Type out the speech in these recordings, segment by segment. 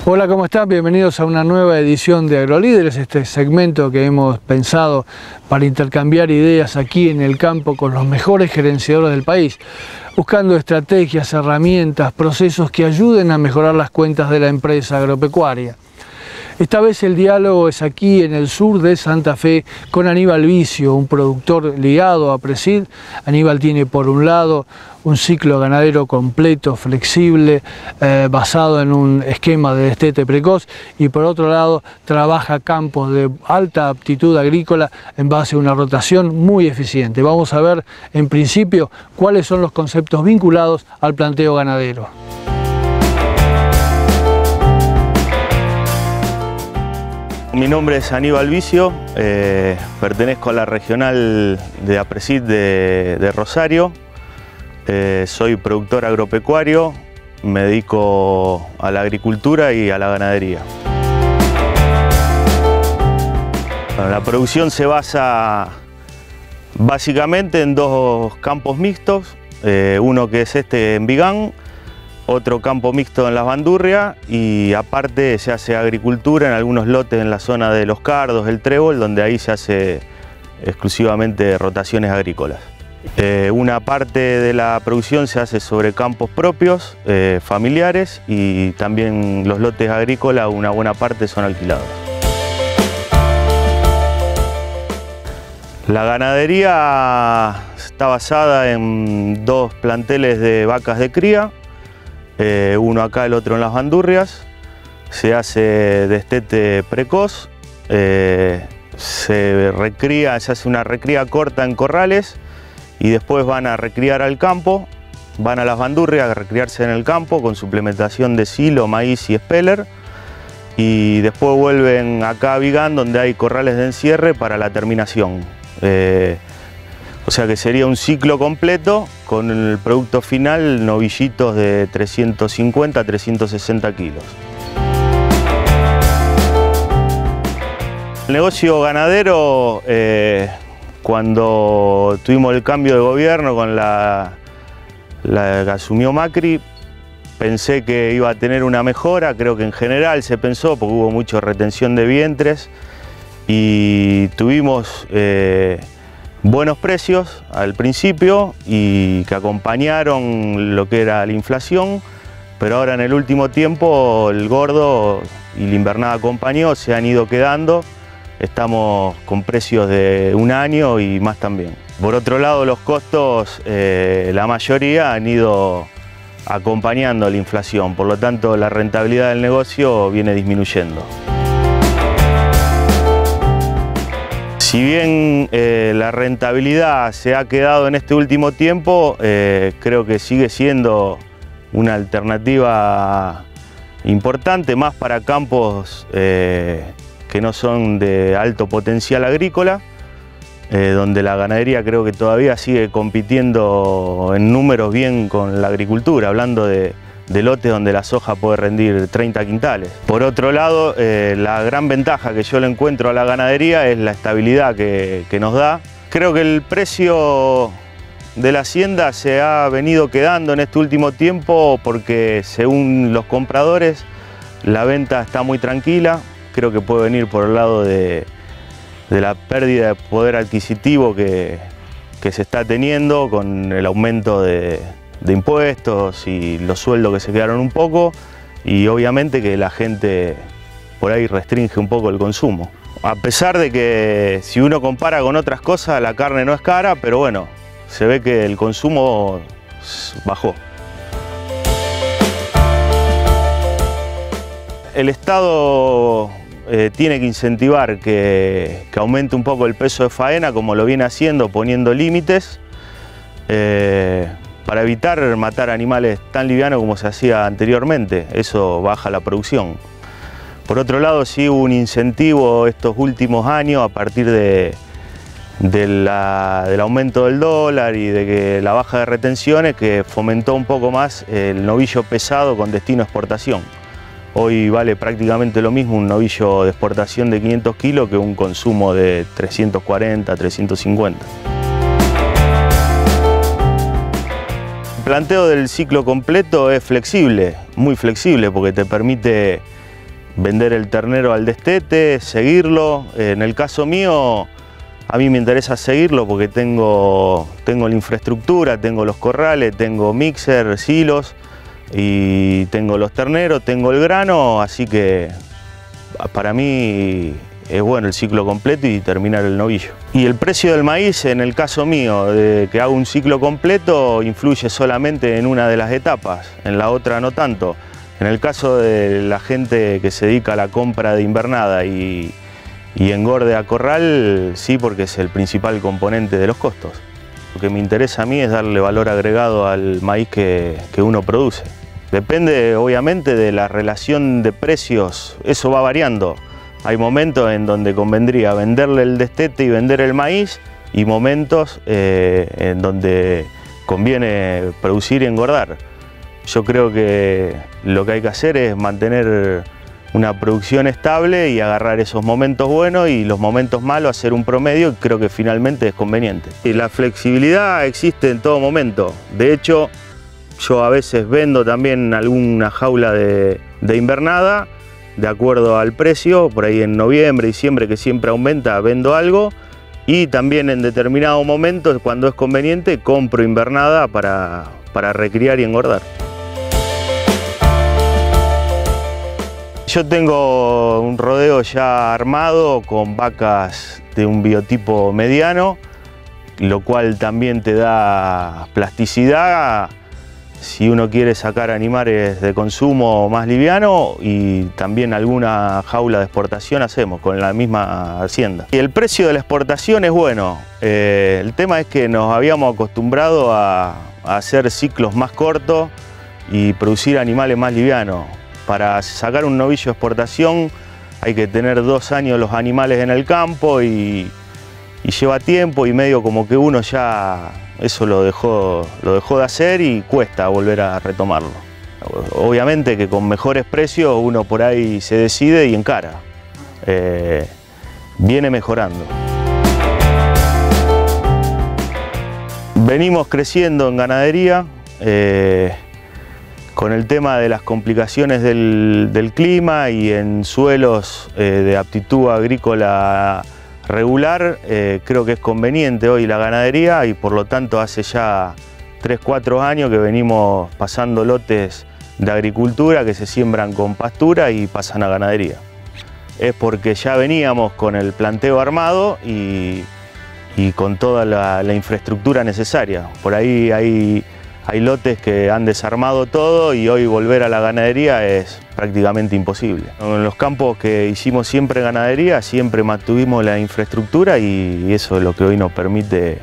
Hola, ¿cómo están? Bienvenidos a una nueva edición de AgroLíderes, este segmento que hemos pensado para intercambiar ideas aquí en el campo con los mejores gerenciadores del país, buscando estrategias, herramientas, procesos que ayuden a mejorar las cuentas de la empresa agropecuaria. Esta vez el diálogo es aquí en el sur de Santa Fe con Aníbal Vicio, un productor ligado a Presid. Aníbal tiene por un lado un ciclo ganadero completo, flexible, basado en un esquema de destete precoz, y por otro lado trabaja campos de alta aptitud agrícola en base a una rotación muy eficiente. Vamos a ver en principio cuáles son los conceptos vinculados al planteo ganadero. Mi nombre es Aníbal Vicio, pertenezco a la regional de Apresid de Rosario, soy productor agropecuario, me dedico a la agricultura y a la ganadería. Bueno, la producción se basa básicamente en dos campos mixtos, uno que es este en Vigán, otro campo mixto en Las Bandurrias, y aparte se hace agricultura en algunos lotes en la zona de Los Cardos, el Trébol, donde ahí se hace exclusivamente rotaciones agrícolas. Una parte de la producción se hace sobre campos propios, familiares, y también los lotes agrícolas, una buena parte son alquilados. La ganadería está basada en dos planteles de vacas de cría, uno acá, el otro en Las Bandurrias. Se hace destete precoz, se hace una recría corta en corrales y después van a recriar al campo, van a Las Bandurrias a recriarse en el campo con suplementación de silo, maíz y speller, y después vuelven acá a Vigán, donde hay corrales de encierre para la terminación. O sea que sería un ciclo completo con el producto final, novillitos de 350 a 360 kilos. El negocio ganadero, cuando tuvimos el cambio de gobierno con la que asumió Macri, pensé que iba a tener una mejora. Creo que en general se pensó, porque hubo mucha retención de vientres y tuvimos buenos precios al principio y que acompañaron lo que era la inflación, pero ahora en el último tiempo el gordo y la invernada acompañó, se han ido quedando. Estamos con precios de un año y más también. Por otro lado, los costos, la mayoría han ido acompañando la inflación, por lo tanto la rentabilidad del negocio viene disminuyendo. Si bien la rentabilidad se ha quedado en este último tiempo, creo que sigue siendo una alternativa importante, más para campos que no son de alto potencial agrícola, donde la ganadería creo que todavía sigue compitiendo en números bien con la agricultura, hablando de lotes donde la soja puede rendir 30 quintales. Por otro lado, la gran ventaja que yo le encuentro a la ganadería es la estabilidad que nos da. Creo que el precio de la hacienda se ha venido quedando en este último tiempo porque, según los compradores, la venta está muy tranquila. Creo que puede venir por el lado de la pérdida de poder adquisitivo que se está teniendo con el aumento de impuestos y los sueldos que se quedaron un poco, y obviamente que la gente por ahí restringe un poco el consumo. A pesar de que, si uno compara con otras cosas, la carne no es cara, pero bueno, se ve que el consumo bajó. El Estado tiene que incentivar que aumente un poco el peso de faena, como lo viene haciendo, poniendo límites, para evitar matar animales tan livianos como se hacía anteriormente. Eso baja la producción. Por otro lado, sí hubo un incentivo estos últimos años a partir del aumento del dólar y de que la baja de retenciones, que fomentó un poco más el novillo pesado con destino a exportación. Hoy vale prácticamente lo mismo un novillo de exportación de 500 kilos que un consumo de 340, 350. El planteo del ciclo completo es flexible, muy flexible, porque te permite vender el ternero al destete, seguirlo. En el caso mío, a mí me interesa seguirlo porque tengo la infraestructura, tengo los corrales, tengo mixer, silos y tengo los terneros, tengo el grano, así que para mí es bueno el ciclo completo y terminar el novillo. Y el precio del maíz, en el caso mío, de que hago un ciclo completo, influye solamente en una de las etapas, en la otra no tanto. En el caso de la gente que se dedica a la compra de invernada y engorde a corral, sí, porque es el principal componente de los costos. Lo que me interesa a mí es darle valor agregado al maíz que uno produce. Depende obviamente de la relación de precios, eso va variando. Hay momentos en donde convendría venderle el destete y vender el maíz y momentos en donde conviene producir y engordar. Yo creo que lo que hay que hacer es mantener una producción estable y agarrar esos momentos buenos y los momentos malos, hacer un promedio, y creo que finalmente es conveniente. Y la flexibilidad existe en todo momento. De hecho, yo a veces vendo también alguna jaula de invernada, de acuerdo al precio, por ahí en noviembre, diciembre, que siempre aumenta, vendo algo, y también en determinados momentos, cuando es conveniente, compro invernada para recriar y engordar. Yo tengo un rodeo ya armado con vacas de un biotipo mediano, lo cual también te da plasticidad si uno quiere sacar animales de consumo más liviano, y también alguna jaula de exportación hacemos con la misma hacienda. Y el precio de la exportación es bueno. El tema es que nos habíamos acostumbrado a hacer ciclos más cortos y producir animales más livianos. Para sacar un novillo de exportación hay que tener 2 años los animales en el campo y lleva tiempo, y medio como que uno ya eso lo dejó de hacer y cuesta volver a retomarlo. Obviamente que con mejores precios uno por ahí se decide y encara. Viene mejorando. Venimos creciendo en ganadería. Con el tema de las complicaciones del clima y en suelos de aptitud agrícola regular, creo que es conveniente hoy la ganadería, y por lo tanto hace ya 3-4 años que venimos pasando lotes de agricultura que se siembran con pastura y pasan a ganadería. Es porque ya veníamos con el planteo armado y con toda la infraestructura necesaria. Por ahí hay lotes que han desarmado todo y hoy volver a la ganadería es prácticamente imposible. En los campos que hicimos siempre ganadería, siempre mantuvimos la infraestructura y eso es lo que hoy nos permite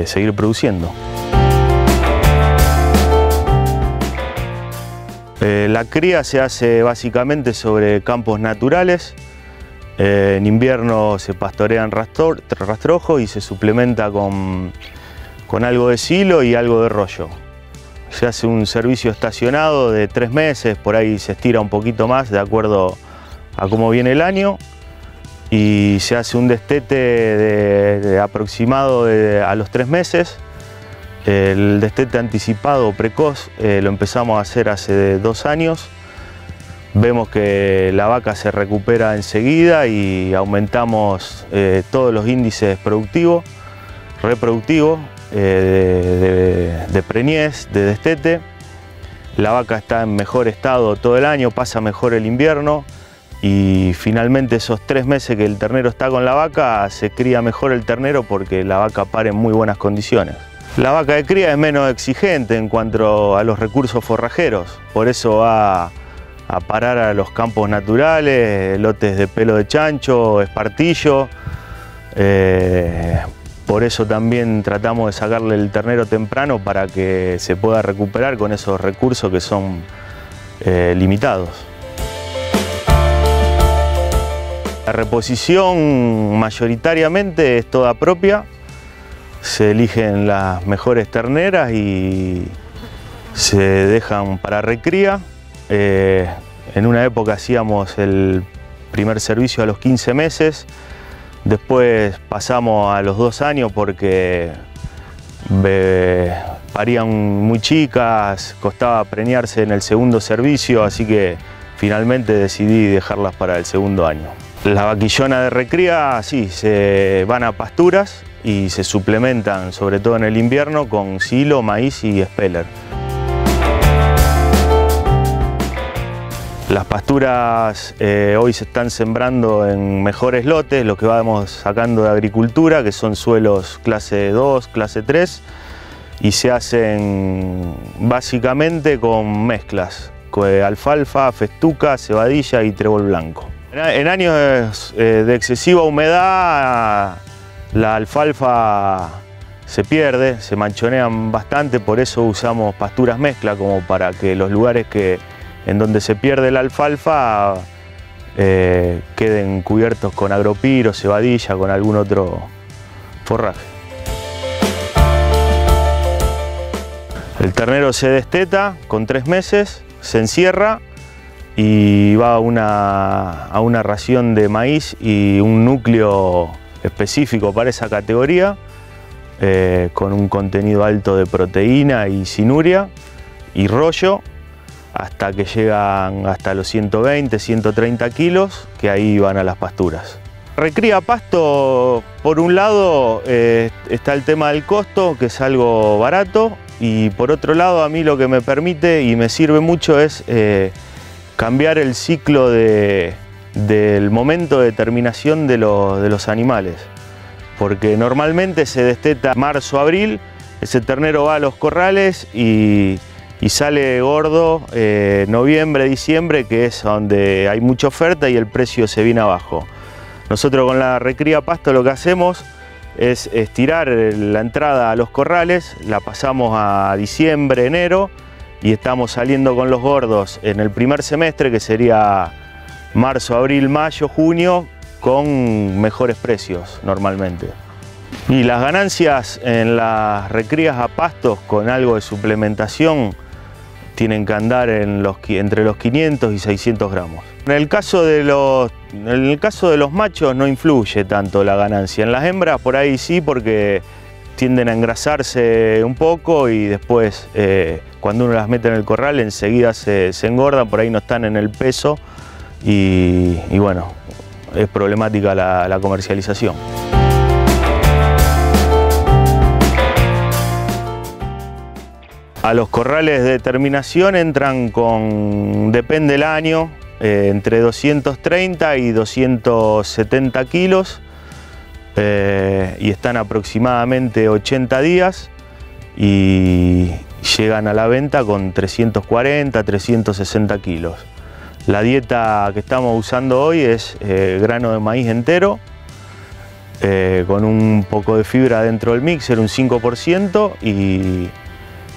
seguir produciendo. La cría se hace básicamente sobre campos naturales. En invierno se pastorean rastrojos y se suplementa con algo de silo y algo de rollo. Se hace un servicio estacionado de 3 meses, por ahí se estira un poquito más de acuerdo a cómo viene el año, y se hace un destete aproximado a los 3 meses. El destete anticipado o precoz lo empezamos a hacer hace 2 años. Vemos que la vaca se recupera enseguida y aumentamos todos los índices reproductivos, de preñez, de destete. La vaca está en mejor estado todo el año, pasa mejor el invierno, y finalmente esos 3 meses que el ternero está con la vaca se cría mejor el ternero porque la vaca pare en muy buenas condiciones. La vaca de cría es menos exigente en cuanto a los recursos forrajeros, por eso va a parar a los campos naturales, lotes de pelo de chancho, espartillo. Por eso también tratamos de sacarle el ternero temprano para que se pueda recuperar con esos recursos que son limitados. La reposición mayoritariamente es toda propia. Se eligen las mejores terneras y se dejan para recría. En una época hacíamos el primer servicio a los 15 meses. Después pasamos a los 2 años porque parían muy chicas, costaba preñarse en el segundo servicio, así que finalmente decidí dejarlas para el segundo año. La vaquillona de recría, sí, se van a pasturas y se suplementan, sobre todo en el invierno, con silo, maíz y speller. Las pasturas hoy se están sembrando en mejores lotes, lo que vamos sacando de agricultura, que son suelos clase 2, clase 3, y se hacen básicamente con mezclas, alfalfa, festuca, cebadilla y trébol blanco. En años de excesiva humedad, la alfalfa se pierde, se manchonean bastante, por eso usamos pasturas mezcla, como para que los lugares en donde se pierde la alfalfa queden cubiertos con agropiro, cebadilla, con algún otro forraje. El ternero se desteta con 3 meses, se encierra y va a una ración de maíz y un núcleo específico para esa categoría, con un contenido alto de proteína y cinuria y rollo, hasta que llegan hasta los 120, 130 kilos, que ahí van a las pasturas. Recría pasto, por un lado está el tema del costo, que es algo barato, y por otro lado a mí lo que me permite y me sirve mucho es cambiar el ciclo del momento de terminación de los animales. Porque normalmente se desteta marzo, abril, ese ternero va a los corrales y sale gordo noviembre, diciembre, que es donde hay mucha oferta y el precio se viene abajo. Nosotros con la recría pasto lo que hacemos es estirar la entrada a los corrales, la pasamos a diciembre, enero, y estamos saliendo con los gordos en el primer semestre, que sería marzo, abril, mayo, junio, con mejores precios normalmente. Y las ganancias en las recrías a pastos con algo de suplementación tienen que andar entre los 500 y 600 gramos. En el caso de los machos no influye tanto la ganancia. En las hembras por ahí sí, porque tienden a engrasarse un poco y después cuando uno las mete en el corral enseguida se engordan, por ahí no están en el peso y bueno, es problemática la comercialización. A los corrales de terminación entran con, depende del año, entre 230 y 270 kilos y están aproximadamente 80 días y llegan a la venta con 340, 360 kilos. La dieta que estamos usando hoy es grano de maíz entero, con un poco de fibra dentro del mixer, un 5%,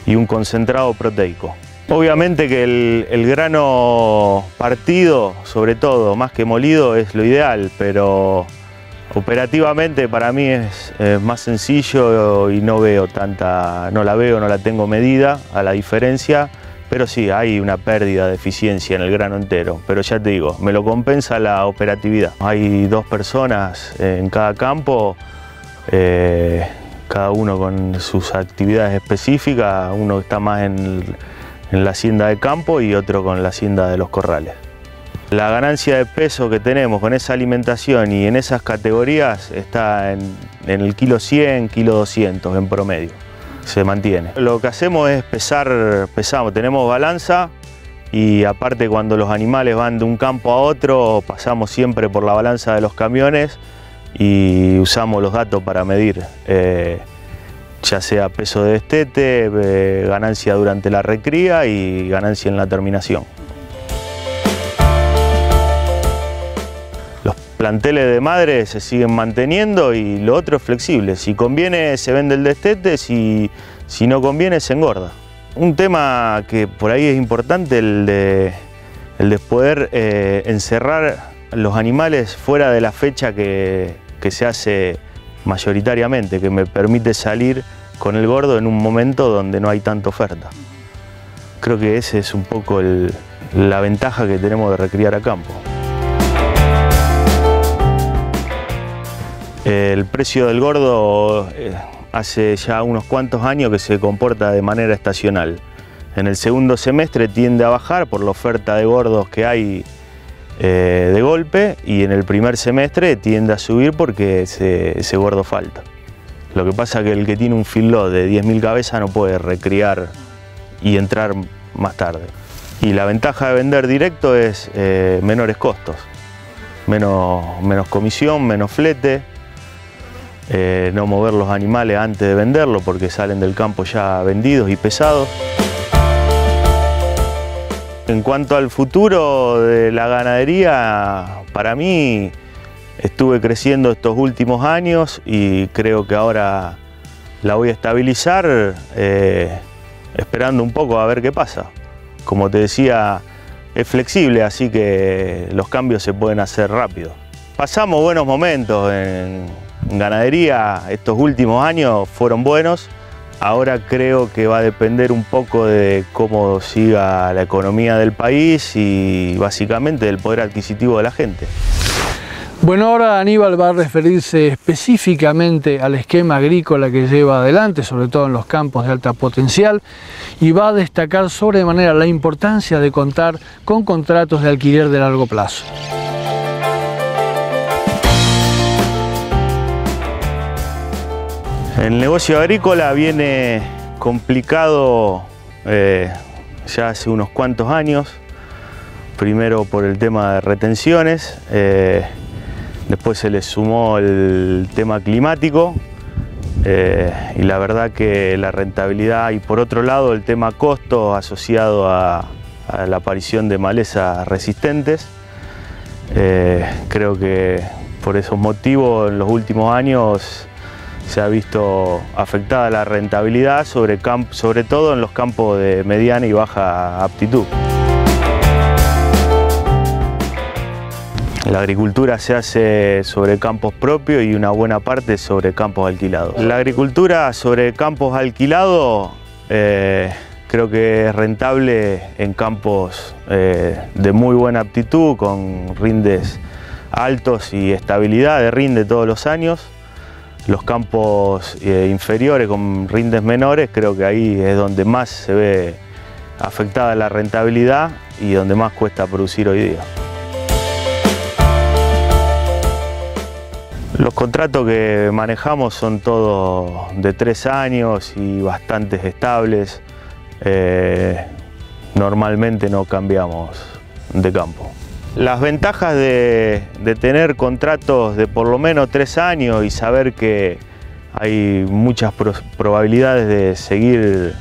y un concentrado proteico. Obviamente que el grano partido, sobre todo, más que molido, es lo ideal, pero operativamente para mí es más sencillo y no la tengo medida a la diferencia, pero sí, hay una pérdida de eficiencia en el grano entero, pero ya te digo, me lo compensa la operatividad. Hay 2 personas en cada campo, cada uno con sus actividades específicas, uno está más en la hacienda de campo y otro con la hacienda de los corrales. La ganancia de peso que tenemos con esa alimentación y en esas categorías está en el kilo 100, kilo 200 en promedio, se mantiene. Lo que hacemos es pesamos, tenemos balanza y aparte cuando los animales van de un campo a otro pasamos siempre por la balanza de los camiones y usamos los datos para medir, ya sea peso de destete, ganancia durante la recría y ganancia en la terminación. Los planteles de madre se siguen manteniendo y lo otro es flexible. Si conviene se vende el destete, si no conviene se engorda. Un tema que por ahí es importante, el de poder encerrar los animales fuera de la fecha que se hace mayoritariamente, que me permite salir con el gordo en un momento donde no hay tanta oferta. Creo que ese es un poco la ventaja que tenemos de recriar a campo. El precio del gordo hace ya unos cuantos años que se comporta de manera estacional. En el segundo semestre tiende a bajar por la oferta de gordos que hay de golpe, y en el primer semestre tiende a subir porque ese gordo falta. Lo que pasa es que el que tiene un feedlot de 10.000 cabezas no puede recriar y entrar más tarde. Y la ventaja de vender directo es menores costos, menos comisión, menos flete, no mover los animales antes de venderlo porque salen del campo ya vendidos y pesados. En cuanto al futuro de la ganadería, para mí estuve creciendo estos últimos años y creo que ahora la voy a estabilizar, esperando un poco a ver qué pasa. Como te decía, es flexible, así que los cambios se pueden hacer rápido. Pasamos buenos momentos en ganadería, estos últimos años fueron buenos. Ahora creo que va a depender un poco de cómo siga la economía del país y básicamente del poder adquisitivo de la gente. Bueno, ahora Aníbal va a referirse específicamente al esquema agrícola que lleva adelante, sobre todo en los campos de alta potencial, y va a destacar sobremanera la importancia de contar con contratos de alquiler de largo plazo. El negocio agrícola viene complicado ya hace unos cuantos años, primero por el tema de retenciones, después se le sumó el tema climático y la verdad que la rentabilidad, y por otro lado el tema costo asociado a la aparición de malezas resistentes. Creo que por esos motivos en los últimos años se ha visto afectada la rentabilidad, sobre todo en los campos de mediana y baja aptitud. La agricultura se hace sobre campos propios y una buena parte sobre campos alquilados. La agricultura sobre campos alquilados creo que es rentable en campos de muy buena aptitud, con rindes altos y estabilidad de rinde todos los años. Los campos inferiores con rindes menores, creo que ahí es donde más se ve afectada la rentabilidad y donde más cuesta producir hoy día. Los contratos que manejamos son todos de 3 años y bastante estables. Normalmente no cambiamos de campo. Las ventajas de tener contratos de por lo menos 3 años y saber que hay muchas probabilidades de seguir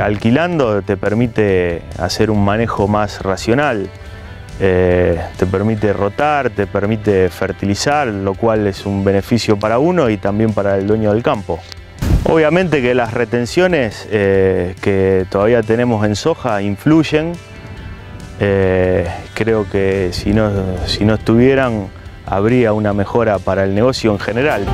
alquilando te permite hacer un manejo más racional, te permite rotar, te permite fertilizar, lo cual es un beneficio para uno y también para el dueño del campo. Obviamente que las retenciones que todavía tenemos en soja influyen. Creo que si no estuvieran, habría una mejora para el negocio en general.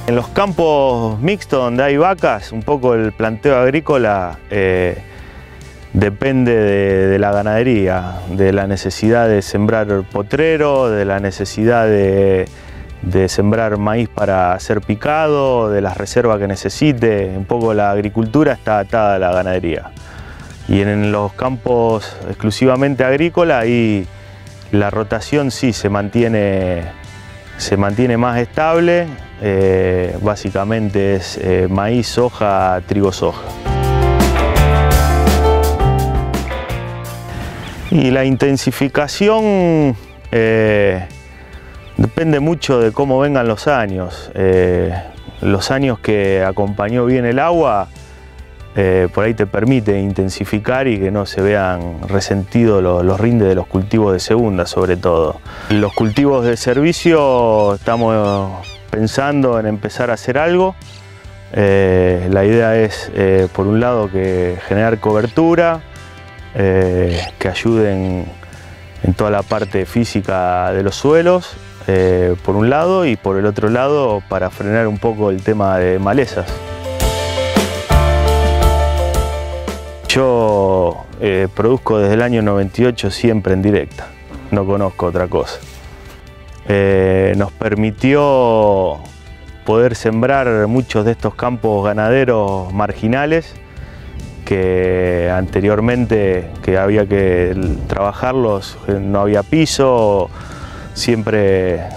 En los campos mixtos donde hay vacas, un poco el planteo agrícola depende de la ganadería, de la necesidad de sembrar potrero, de la necesidad de sembrar maíz para hacer picado, de las reservas que necesite. Un poco la agricultura está atada a la ganadería. Y en los campos exclusivamente agrícolas, ahí la rotación sí se mantiene más estable. Básicamente es maíz, soja, trigo, soja. Y la intensificación depende mucho de cómo vengan los años. Los años que acompañó bien el agua, por ahí te permite intensificar y que no se vean resentidos los rindes de los cultivos de segunda, sobre todo. Los cultivos de servicio estamos pensando en empezar a hacer algo. La idea es, por un lado, que generar cobertura, que ayuden en toda la parte física de los suelos, por un lado, y por el otro lado para frenar un poco el tema de malezas. Yo produzco desde el año 98 siempre en directa, no conozco otra cosa. Nos permitió poder sembrar muchos de estos campos ganaderos marginales que anteriormente que había que trabajarlos, no había piso, siempre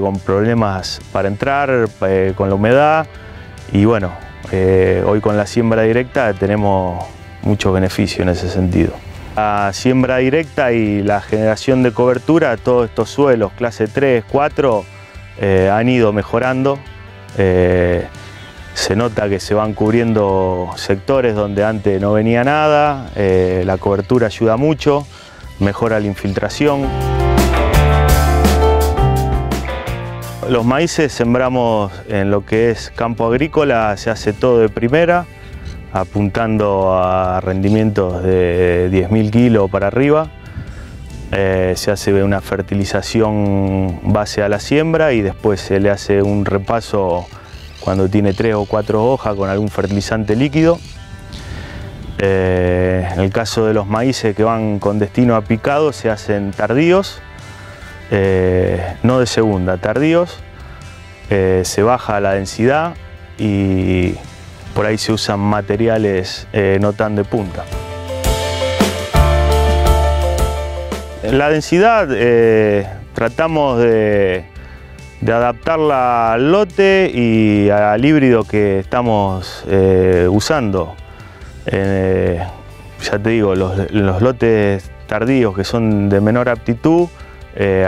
con problemas para entrar, con la humedad, y bueno, hoy con la siembra directa tenemos muchos beneficios en ese sentido. La siembra directa y la generación de cobertura, todos estos suelos clase 3, 4 han ido mejorando. Se nota que se van cubriendo sectores donde antes no venía nada, la cobertura ayuda mucho, mejora la infiltración. Los maíces sembramos en lo que es campo agrícola, se hace todo de primera, apuntando a rendimientos de 10.000 kilos para arriba. Se hace una fertilización base a la siembra y después se le hace un repaso cuando tiene 3 o 4 hojas con algún fertilizante líquido. En el caso de los maíces que van con destino a picado se hacen tardíos, no de segunda, tardíos. Se baja la densidad y por ahí se usan materiales no tan de punta. La densidad tratamos de adaptarla al lote y al híbrido que estamos usando. Ya te digo, los lotes tardíos que son de menor aptitud,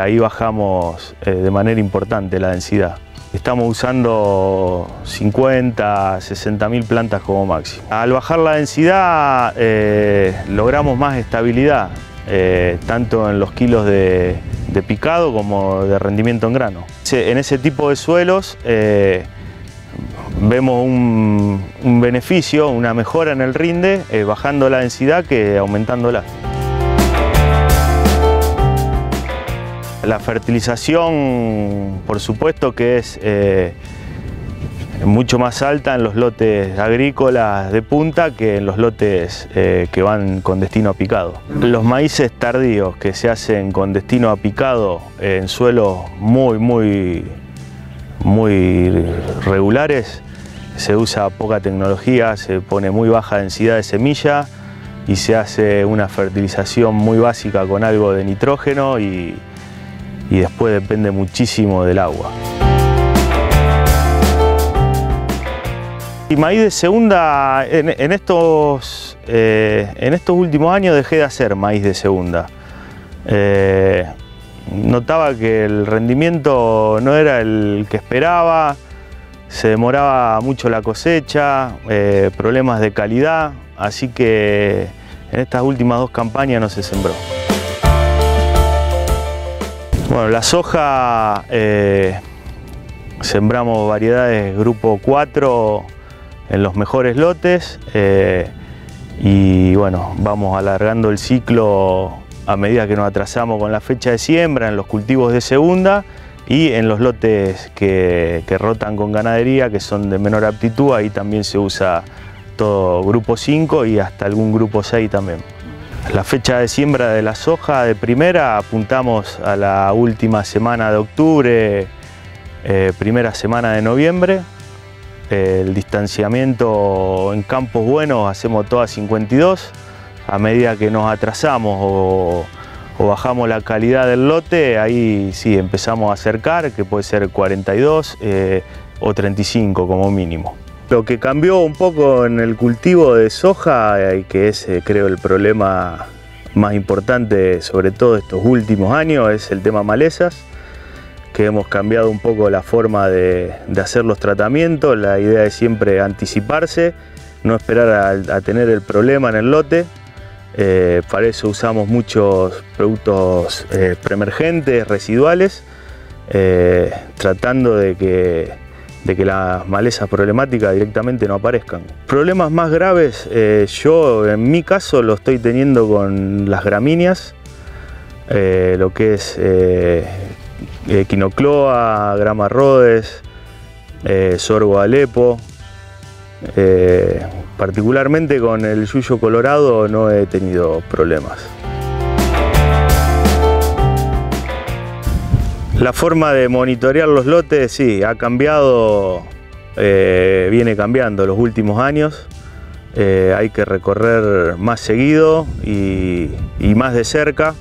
ahí bajamos de manera importante la densidad. Estamos usando 50, 60.000 plantas como máximo. Al bajar la densidad logramos más estabilidad, tanto en los kilos de picado como de rendimiento en grano. En ese tipo de suelos vemos un beneficio, una mejora en el rinde, bajando la densidad que aumentándola. La fertilización, por supuesto que es mucho más alta en los lotes agrícolas de punta que en los lotes que van con destino a picado. Los maíces tardíos que se hacen con destino a picado en suelos muy regulares, se usa poca tecnología, se pone muy baja densidad de semilla y se hace una fertilización muy básica con algo de nitrógeno y después depende muchísimo del agua. Y maíz de segunda, en estos últimos años dejé de hacer maíz de segunda. Notaba que el rendimiento no era el que esperaba, se demoraba mucho la cosecha, problemas de calidad, así que en estas últimas 2 campañas no se sembró. Bueno, la soja sembramos variedades grupo 4 en los mejores lotes y bueno, vamos alargando el ciclo a medida que nos atrasamos con la fecha de siembra en los cultivos de segunda y en los lotes que rotan con ganadería, que son de menor aptitud, ahí también se usa todo grupo 5 y hasta algún grupo 6 también. La fecha de siembra de la soja de primera apuntamos a la última semana de octubre, primera semana de noviembre. El distanciamiento en campos buenos hacemos todas 52. A medida que nos atrasamos o bajamos la calidad del lote, ahí sí empezamos a acercar, que puede ser 42 o 35 como mínimo. Lo que cambió un poco en el cultivo de soja, que es creo el problema más importante sobre todo estos últimos años, es el tema malezas, que hemos cambiado un poco la forma de hacer los tratamientos. La idea es siempre anticiparse, no esperar a tener el problema en el lote. Para eso usamos muchos productos preemergentes, residuales, tratando de que las malezas problemáticas directamente no aparezcan. Problemas más graves, yo en mi caso lo estoy teniendo con las gramíneas, lo que es quinocloa, grama Rhodes, sorgo Alepo. Particularmente con el yuyo colorado no he tenido problemas. La forma de monitorear los lotes, sí, ha cambiado, viene cambiando los últimos años. Hay que recorrer más seguido y más de cerca,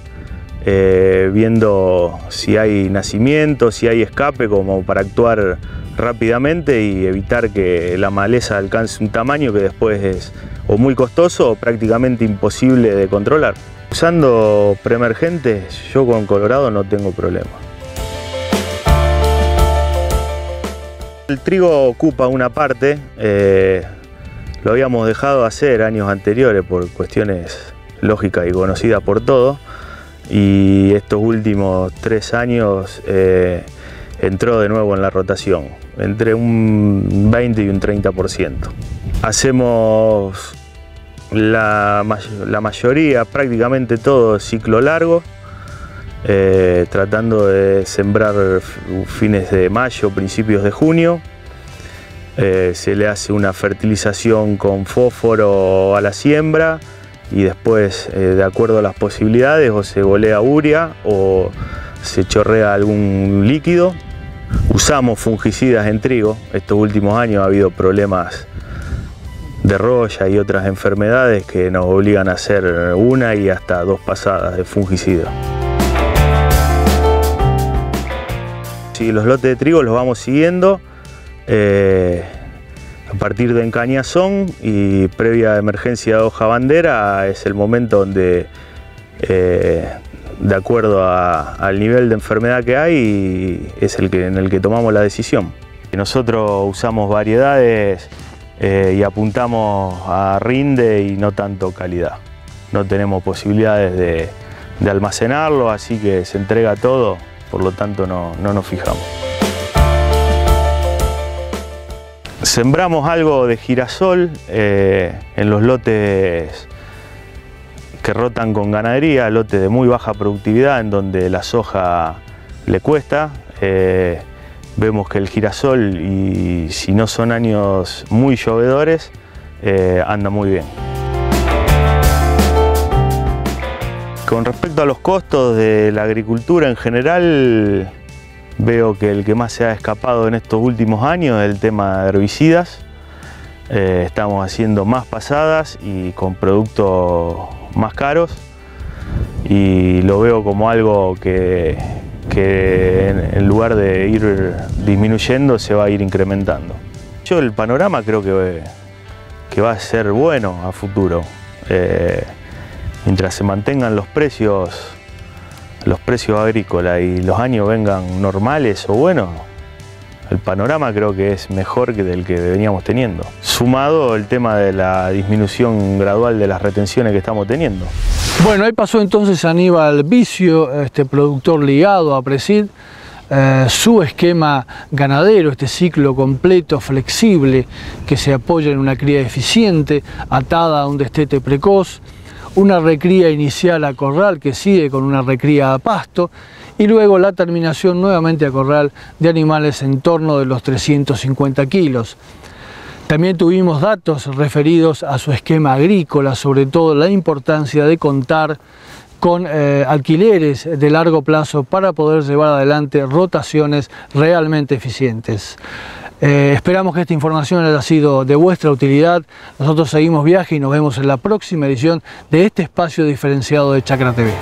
viendo si hay nacimiento, si hay escape, como para actuar rápidamente y evitar que la maleza alcance un tamaño que después es o muy costoso o prácticamente imposible de controlar. Usando preemergentes, yo con Colorado no tengo problema. El trigo ocupa una parte, lo habíamos dejado hacer años anteriores por cuestiones lógicas y conocidas por todos, y estos últimos 3 años entró de nuevo en la rotación, entre un 20 y un 30%. Hacemos la mayoría, prácticamente todo, ciclo largo, tratando de sembrar fines de mayo, principios de junio. Se le hace una fertilización con fósforo a la siembra y después, de acuerdo a las posibilidades, o se golea urea o se chorrea algún líquido. Usamos fungicidas en trigo. Estos últimos años ha habido problemas de roya y otras enfermedades que nos obligan a hacer 1 y hasta 2 pasadas de fungicida. Sí, los lotes de trigo los vamos siguiendo a partir de encañazón, y previa emergencia de hoja bandera es el momento donde, de acuerdo al nivel de enfermedad que hay, es en el que tomamos la decisión. Nosotros usamos variedades y apuntamos a rinde y no tanto calidad. No tenemos posibilidades de almacenarlo, así que se entrega todo. Por lo tanto no nos fijamos. Sembramos algo de girasol en los lotes que rotan con ganadería, lotes de muy baja productividad en donde la soja le cuesta. Vemos que el girasol, y si no son años muy llovedores, anda muy bien. Con respecto a los costos de la agricultura en general, veo que el que más se ha escapado en estos últimos años es el tema de herbicidas. Estamos haciendo más pasadas y con productos más caros, y lo veo como algo que en lugar de ir disminuyendo se va a ir incrementando. Yo el panorama creo que va a ser bueno a futuro. Mientras se mantengan los precios agrícolas y los años vengan normales o buenos, el panorama creo que es mejor que del que veníamos teniendo. Sumado el tema de la disminución gradual de las retenciones que estamos teniendo. Bueno, ahí pasó entonces Aníbal Vicio, productor ligado a Presid, su esquema ganadero, este ciclo completo, flexible, que se apoya en una cría eficiente, atada a un destete precoz, una recría inicial a corral que sigue con una recría a pasto, y luego la terminación nuevamente a corral de animales en torno de los 350 kilos. También tuvimos datos referidos a su esquema agrícola, sobre todo la importancia de contar con alquileres de largo plazo para poder llevar adelante rotaciones realmente eficientes. Esperamos que esta información haya sido de vuestra utilidad. Nosotros seguimos viaje y nos vemos en la próxima edición de este espacio diferenciado de Chacra TV.